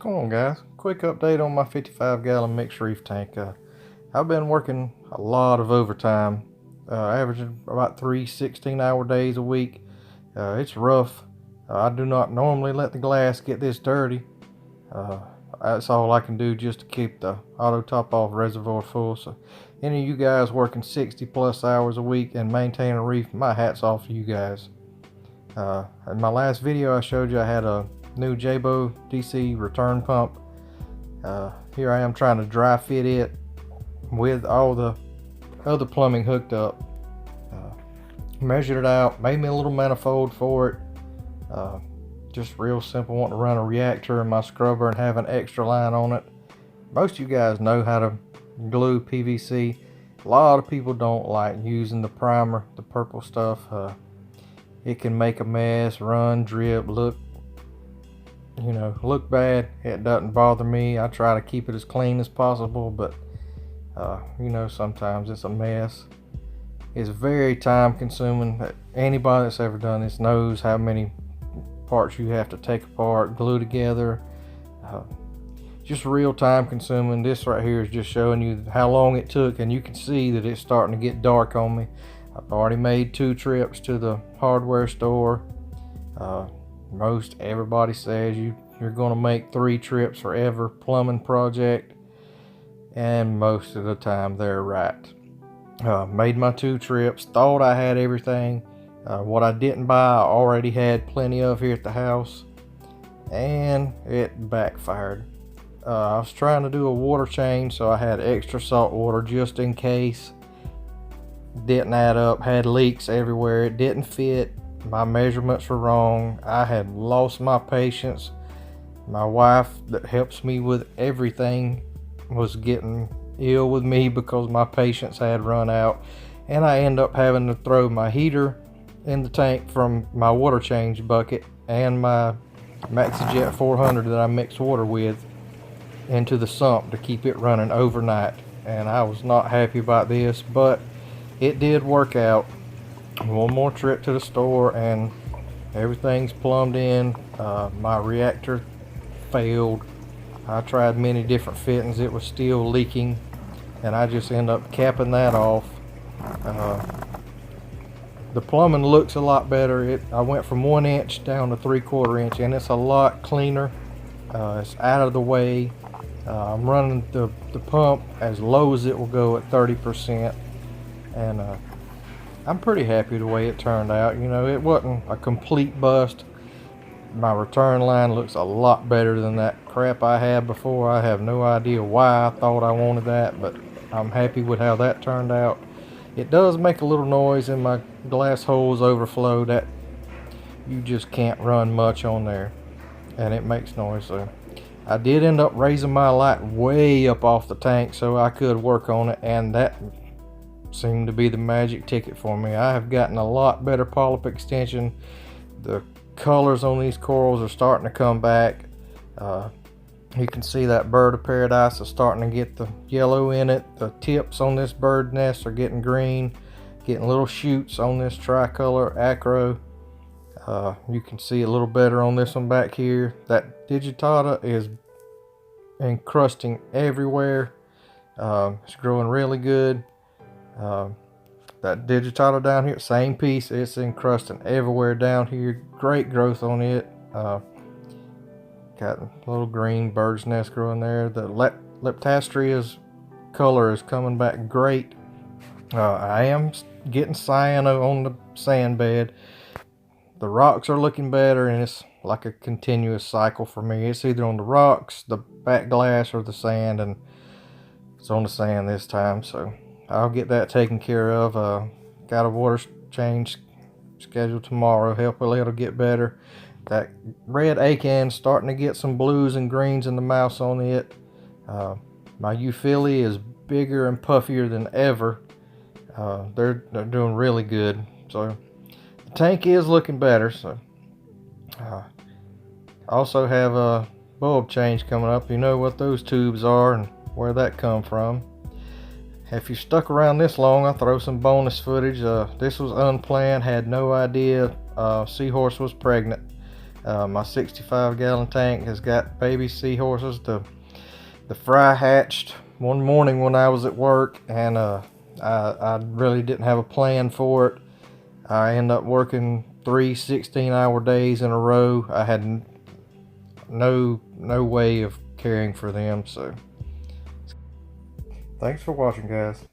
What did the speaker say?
going on, guys? Quick update on my 55-gallon mixed reef tank. I've been working a lot of overtime, averaging about 3 16-hour days a week. It's rough. I do not normally let the glass get this dirty. Uh, that's all I can do just to keep the auto top off reservoir full. So any of you guys working 60 plus hours a week and maintaining a reef, my hat's off to you guys. In my last video I showed you I had a new Jabo DC return pump. Here I am trying to dry fit it with all the other plumbing hooked up. Measured it out, made me a little manifold for it. Just real simple, wanting to run a reactor in my scrubber and have an extra line on it. Most of you guys know how to glue PVC. A lot of people don't like using the primer, the purple stuff. It can make a mess, run, drip, look bad. It doesn't bother me. I try to keep it as clean as possible, but sometimes it's a mess. It's very time consuming. Anybody that's ever done this knows how many parts you have to take apart, glue together. Just real time consuming. This right here is just showing you how long it took, and you can see that it's starting to get dark on me. I've already made 2 trips to the hardware store. Most everybody says you're going to make 3 trips for every plumbing project, and most of the time they're right. Made my 2 trips, thought I had everything. What I didn't buy I already had plenty of here at the house, and it backfired. I was trying to do a water change, so I had extra salt water just in case. Didn't add up, had leaks everywhere. It didn't fit. My measurements were wrong. I had lost my patience. My wife, that helps me with everything, was getting ill with me because my patience had run out, and I ended up having to throw my heater in the tank from my water change bucket and my MaxiJet 400 that I mix water with into the sump to keep it running overnight. And I was not happy about this, but it did work out. One more trip to the store and everything's plumbed in. My reactor failed. I tried many different fittings. It was still leaking, and I just ended up capping that off. The plumbing looks a lot better. I went from 1 inch down to 3/4 inch, and it's a lot cleaner. It's out of the way. I'm running the pump as low as it will go at 30%, and I'm pretty happy the way it turned out. It wasn't a complete bust. My return line looks a lot better than that crap I had before. I have no idea why I thought I wanted that, but I'm happy with how that turned out. It does make a little noise, and my glass holes overflow. That you just can't run much on there, and it makes noise. So I did end up raising my light way up off the tank so I could work on it, and that seemed to be the magic ticket for me. I have gotten a lot better polyp extension. The colors on these corals are starting to come back. You can see that bird of paradise is starting to get the yellow in it. The tips on this bird nest are getting green, getting little shoots on this tricolor acro. You can see a little better on this one back here. That digitata is encrusting everywhere. It's growing really good. That digitata down here, same piece, it's encrusting everywhere down here. Great growth on it. Got a little green bird's nest growing there. The Leptastria's color is coming back great. I am getting cyano on the sand bed. The rocks are looking better, and it's like a continuous cycle for me. It's either on the rocks, the back glass, or the sand, and it's on the sand this time, so I'll get that taken care of. Got a water change scheduled tomorrow. Hopefully it'll get better. That red acan's starting to get some blues and greens in the mouse on it. My euphyllia is bigger and puffier than ever. They're doing really good. So the tank is looking better. So I also have a bulb change coming up. You know what those tubes are and where that come from. If you stuck around this long, I'll throw some bonus footage. This was unplanned, had no idea Seahorse was pregnant. My 65-gallon tank has got baby seahorses. The fry hatched one morning when I was at work, and I really didn't have a plan for it. I ended up working 3 16-hour days in a row. I had no way of caring for them. So thanks for watching, guys.